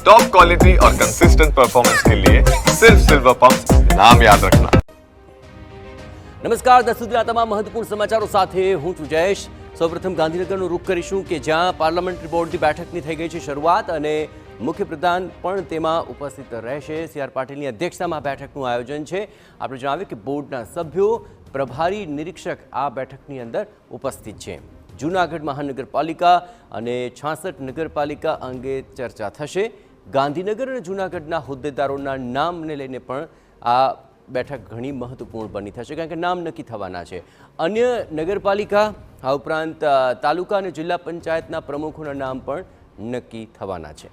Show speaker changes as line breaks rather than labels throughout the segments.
Top quality और consistent performance के लिए सिर्फ सिल्वर पंप नाम याद रखना।
નમસ્કાર, દસ સુધીના તમામ મહત્વપૂર્ણ સમાચારો સાથે હું છું જયેશ। સૌપ્રથમ ગાંધીનગરનું રૂખ કરીશું કે જ્યાં પાર્લામેન્ટરી બોર્ડની બેઠકની થઈ ગઈ છે શરૂઆત અને મુખ્યપ્રધાન પણ તેમાં ઉપસ્થિત રહેશે। સી આર પાટીલની અધ્યક્ષતામાં બેઠકનું આયોજન છે। આપણે જણાવ્યું કે બોર્ડના સભ્યો, પ્રભારી નિરીક્ષક આ બેઠકની અંદર ઉપસ્થિત છે। જૂનાગઢ મહાનગરપાલિકા અને 66 નગરપાલિકા અંગે ચર્ચા થશે। ગાંધીનગર અને જૂનાગઢના હોદ્દેદારોના નામને લઈને પણ આ બેઠક ઘણી મહત્વપૂર્ણ બની થશે, કારણ કે નામ નક્કી થવાના છે। અન્ય નગરપાલિકા આ ઉપરાંત તાલુકા અને જિલ્લા પંચાયતના પ્રમુખોના નામ પણ નક્કી થવાના છે।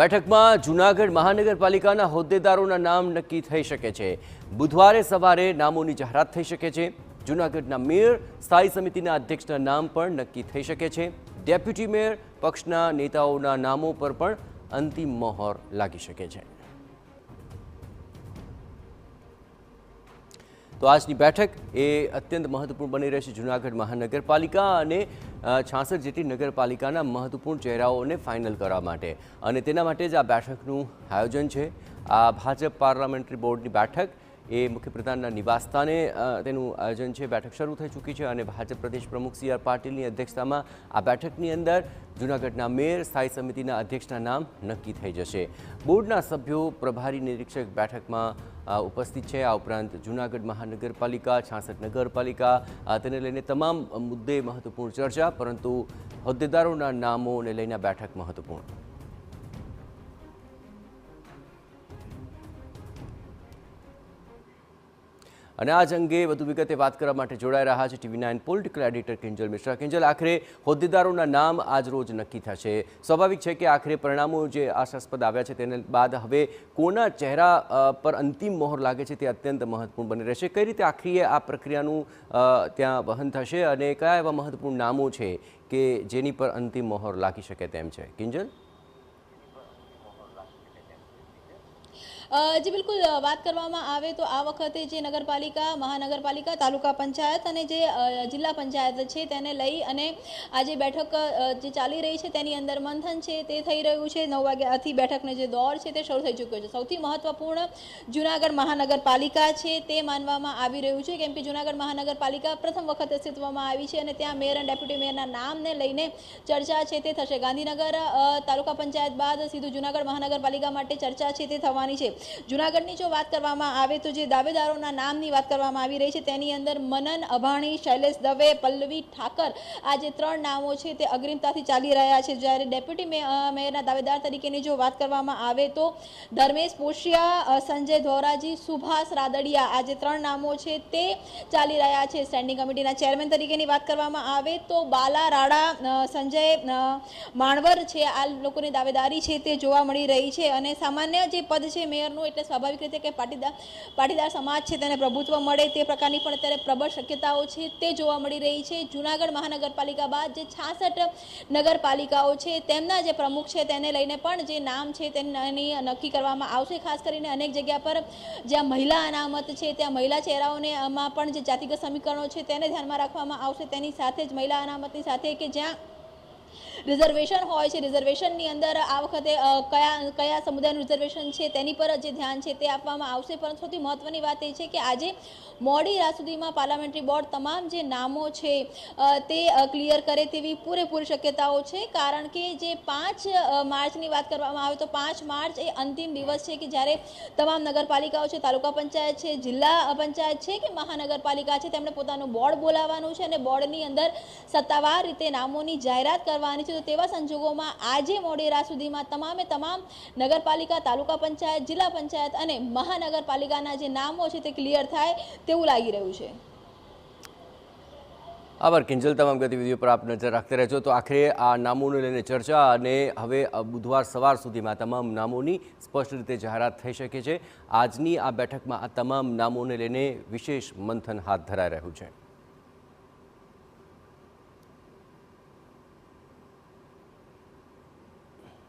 બેઠકમાં જૂનાગઢ મહાનગરપાલિકાના હોદ્દેદારોના નામ નક્કી થઈ શકે છે। બુધવારે સવારે નામોની જાહેરાત થઈ શકે છે। જૂનાગઢના મેયર, સ્થાયી સમિતિના અધ્યક્ષના નામ પણ નક્કી થઈ શકે છે। ડેપ્યુટી મેયર, પક્ષના નેતાઓના નામો પર પણ અંતિમ મહોર લાગી શકે છે। તો આજની બેઠક એ અત્યંત મહત્વપૂર્ણ બની રહેશે। જૂનાગઢ મહાનગરપાલિકા અને 66 જેટલી નગરપાલિકાના મહત્વપૂર્ણ ચહેરાઓને ફાઇનલ કરવા માટે અને તેના માટે જ આ બેઠકનું આયોજન છે। આ ભાજપ પાર્લામેન્ટરી બોર્ડની બેઠક એ મુખ્યપ્રધાનના નિવાસસ્થાને તેનું આયોજન છે। બેઠક શરૂ થઈ ચૂકી છે અને ભાજપ પ્રદેશ પ્રમુખ સી આર પાટીલની અધ્યક્ષતામાં આ બેઠકની અંદર જૂનાગઢના મેયર, સ્થાયી સમિતિના અધ્યક્ષના નામ નક્કી થઈ જશે। બોર્ડના સભ્યો, પ્રભારી નિરીક્ષક બેઠકમાં ઉપસ્થિત છે। આ ઉપરાંત જૂનાગઢ મહાનગરપાલિકા, 66 નગરપાલિકા તેને લઈને તમામ મુદ્દે મહત્વપૂર્ણ ચર્ચા, પરંતુ હોદ્દેદારોના નામોને લઈને બેઠક મહત્વપૂર્ણ। અને આજ અંગે વધુ વિગતે વાત કરવા માટે જોડાઈ રહ્યા છે TV9 political editor Kinjal Mishra. Kinjal, આખરે હોદ્દેદારોના નામ આજ રોજ નક્કી થશે। સ્વાભાવિક છે કે આખરે પરિણામો જે આશાસ્પદ આવ્યા છે તેને બાદ હવે કોના ચહેરા પર અંતિમ મહોર લાગે છે તે અત્યંત મહત્વપૂર્ણ બની રહેશે। કઈ રીતે આખરી આ પ્રક્રિયાનું ત્યાં વહન થશે અને કયા એવા મહત્વપૂર્ણ નામો છે કે જેની પર અંતિમ મહોર લાગી શકે તેમ છે? કિંજલ,
जी बिल्कुल, बात કરવામાં આવે તો આ વખતે જે નગરપાલિકા, મહાનગરપાલિકા, તાલુકા પંચાયત અને જે જિલ્લા પંચાયત છે તેને લઈ અને આ જે બેઠક જે ચાલી રહી છે તેની અંદર મંથન છે તે થઈ રહ્યું છે। 9 વાગ્યાથી બેઠકનો જે દોર છે તે શરૂ થઈ ચૂક્યો છે। સૌથી મહત્વપૂર્ણ જૂનાગઢ મહાનગરપાલિકા છે તે માનવામાં આવી રહ્યું છે, કેમ કે જૂનાગઢ મહાનગરપાલિકા પ્રથમ વખત અસ્તિત્વમાં આવી છે અને ત્યાં મેયર અને ડેપ્યુટી મેયરના નામને લઈને ચર્ચા છે તે થશે। ગાંધીનગર તાલુકા પંચાયત બાદ સીધું જૂનાગઢ મહાનગરપાલિકા માટે ચર્ચા છે તે થવાની છે। જૂનાગઢની જો વાત કરવામાં આવે તો જે દાવેદારોના નામની વાત કરવામાં આવી રહી છે તેની અંદર મનન અભાણી, શૈલેષ દવે, પલ્લવી ઠાકર આ જે 3 નામો છે તે અગ્રિમતાથી ચાલી રહ્યા છે। જ્યારે ડેપ્યુટી મેયરના દાવેદાર તરીકેની જો વાત કરવામાં આવે તો ધર્મેશ પોશિયા, સંજય ધોરાજી, સુભાષ રાદડિયા આ જે 3 નામો છે તે ચાલી રહ્યા છે। સ્ટેન્ડિંગ કમિટીના ચેરમેન તરીકેની વાત કરવામાં આવે તો બાલા રાડા, સંજય માણવર છે આ લોકોની દાવેદારી છે તે જોવા મળી રહી છે। અને સામાન્ય જે પદ છે મેયર એટલે સ્વાભાવિક રીતે કે પાટીદાર સમાજ છે તેને પ્રભુત્વ મળે તે પ્રકારની પણ અત્યારે પ્રબળ શક્યતાઓ છે તે જોવા મળી રહી છે। જૂનાગઢ મહાનગરપાલિકા બાદ જે 66 નગરપાલિકાઓ છે તેમના જે પ્રમુખ છે તેને લઈને પણ જે નામ છે તેની નક્કી કરવામાં આવશે। ખાસ કરીને અનેક જગ્યા પર જ્યાં મહિલા અનામત છે ત્યાં મહિલા ચહેરાઓને આમાં પણ જે જાતિગત સમીકરણો છે તેને ધ્યાનમાં રાખવામાં આવશે। તેની સાથે જ મહિલા અનામતની સાથે કે જ્યાં રિઝર્વેશન હોય છે, રિઝર્વેશનની અંદર આ વખતે કયા સમુદાયનું રિઝર્વેશન છે તેની પર જે ધ્યાન છે તે આપવામાં આવશે। પરંતુ સૌથી મહત્વની વાત એ છે કે આજે મોડી રાત સુધીમાં પાર્લામેન્ટરી બોર્ડ તમામ જે નામો છે તે ક્લિયર કરે તેવી પૂરેપૂરી શક્યતાઓ છે, કારણ કે જે 5 માર્ચની વાત કરવામાં આવે તો 5 માર્ચ એ અંતિમ દિવસ છે કે જ્યારે તમામ નગરપાલિકાઓ છે, તાલુકા પંચાયત છે, જિલ્લા પંચાયત છે કે મહાનગરપાલિકા છે તેમણે પોતાનું બોર્ડ બોલાવવાનું છે અને બોર્ડની અંદર સત્તાવાર રીતે નામોની જાહેરાત કરવાની છે। તો તેવા સંજોગોમાં આજે મોડી રાત સુધીમાં તમામ નગરપાલિકા, તાલુકા પંચાયત, જિલ્લા પંચાયત અને મહાનગરપાલિકાના જે નામો છે તે ક્લિયર થાય તેવું લાગી રહ્યું છે।
આભાર કિંજલ, તમામ ગતિવિધિઓ પર આપ નજર રાખते રહેજો। તો આખરે આ નામોને લઈને ચર્ચા અને હવે બુધવાર સવાર સુધીમાં તમામ નામોની સ્પષ્ટ રીતે જાહેરાત થઈ શકે છે। આજની આ બેઠકમાં આ તમામ નામોને લઈને વિશેષ મંથન હાથ ધરાઈ રહ્યું છે।